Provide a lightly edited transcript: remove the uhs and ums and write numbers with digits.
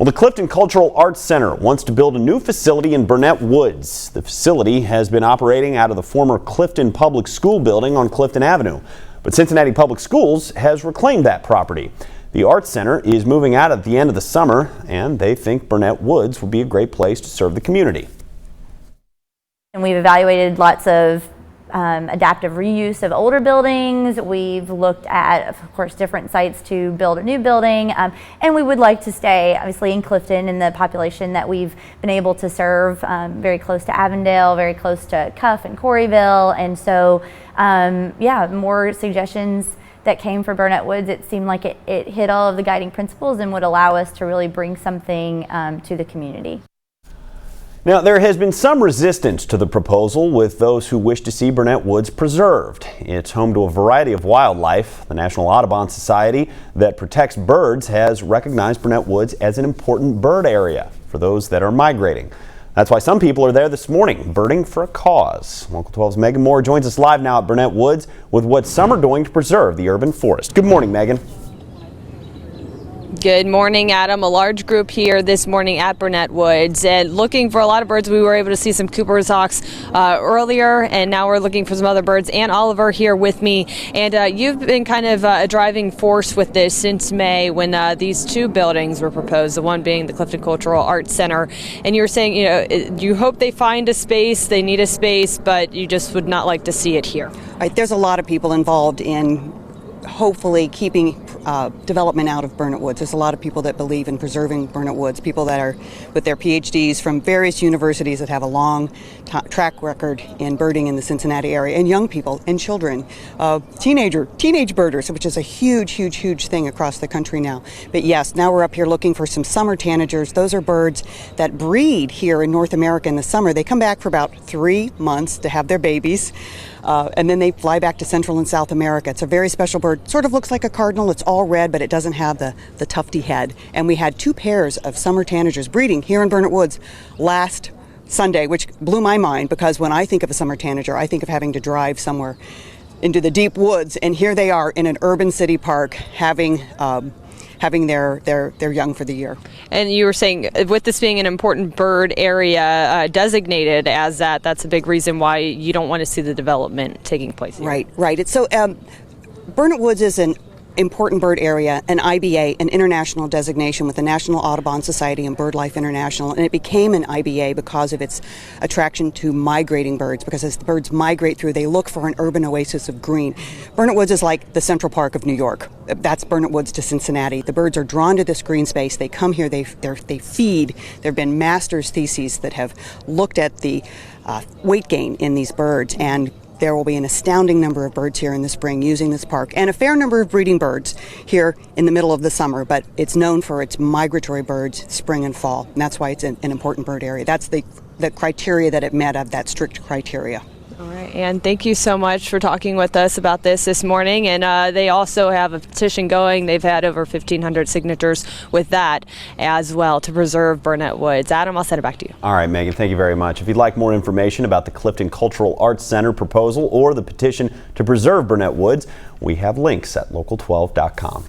Well, the Clifton Cultural Arts Center wants to build a new facility in Burnet Woods. The facility has been operating out of the former Clifton Public School building on Clifton Avenue, but Cincinnati Public Schools has reclaimed that property. The Arts Center is moving out at the end of the summer, and they think Burnet Woods would be a great place to serve the community. And we've evaluated lots of adaptive reuse of older buildings. We've looked at, of course, different sites to build a new building, and we would like to stay obviously in Clifton in the population that we've been able to serve, very close to Avondale, very close to CUF and Corryville, and so yeah, more suggestions that came for Burnet Woods. It seemed like it hit all of the guiding principles and would allow us to really bring something to the community. Now, there has been some resistance to the proposal with those who wish to see Burnet Woods preserved. It's home to a variety of wildlife. The National Audubon Society that protects birds has recognized Burnet Woods as an important bird area for those that are migrating. That's why some people are there this morning, birding for a cause. Local 12's Megan Moore joins us live now at Burnet Woods with what some are doing to preserve the urban forest. Good morning, Megan. Good morning, Adam. A large group here this morning at Burnet Woods and looking for a lot of birds. We were able to see some Cooper's hawks earlier, and now we're looking for some other birds. And Oliver here with me. And you've been kind of a driving force with this since May when these two buildings were proposed, the one being the Clifton Cultural Arts Center. And you were saying, you know, you hope they find a space, they need a space, but you just would not like to see it here. Right, there's a lot of people involved in hopefully keeping development out of Burnet Woods. There's a lot of people that believe in preserving Burnet Woods, people that are with their PhDs from various universities that have a long track record in birding in the Cincinnati area, and young people and children, teenage birders, which is a huge thing across the country now. But yes, now we're up here looking for some summer tanagers. Those are birds that breed here in North America in the summer. They come back for about 3 months to have their babies. And then they fly back to Central and South America. It's a very special bird. Sort of looks like a cardinal. It's all red, but it doesn't have the tufty head. And we had 2 pairs of summer tanagers breeding here in Burnet Woods last Sunday, which blew my mind because when I think of a summer tanager, I think of having to drive somewhere into the deep woods. And here they are in an urban city park having their young for the year. And you were saying with this being an important bird area designated as that's a big reason why you don't want to see the development taking place here. Right. It's so Burnet Woods is an important bird area, an IBA, an international designation with the National Audubon Society and BirdLife International, and it became an IBA because of its attraction to migrating birds, because as the birds migrate through, they look for an urban oasis of green. Burnet Woods is like the Central Park of New York. That's Burnet Woods to Cincinnati. The birds are drawn to this green space. They come here, they feed. There have been master's theses that have looked at the weight gain in these birds, and there will be an astounding number of birds here in the spring using this park, and a fair number of breeding birds here in the middle of the summer, but it's known for its migratory birds spring and fall, and that's why it's an important bird area. That's the criteria that it met, of that strict criteria. All right, and thank you so much for talking with us about this morning. And they also have a petition going. They've had over 1,500 signatures with that as well to preserve Burnet Woods. Adam, I'll send it back to you. All right, Megan, thank you very much. If you'd like more information about the Clifton Cultural Arts Center proposal or the petition to preserve Burnet Woods, we have links at local12.com.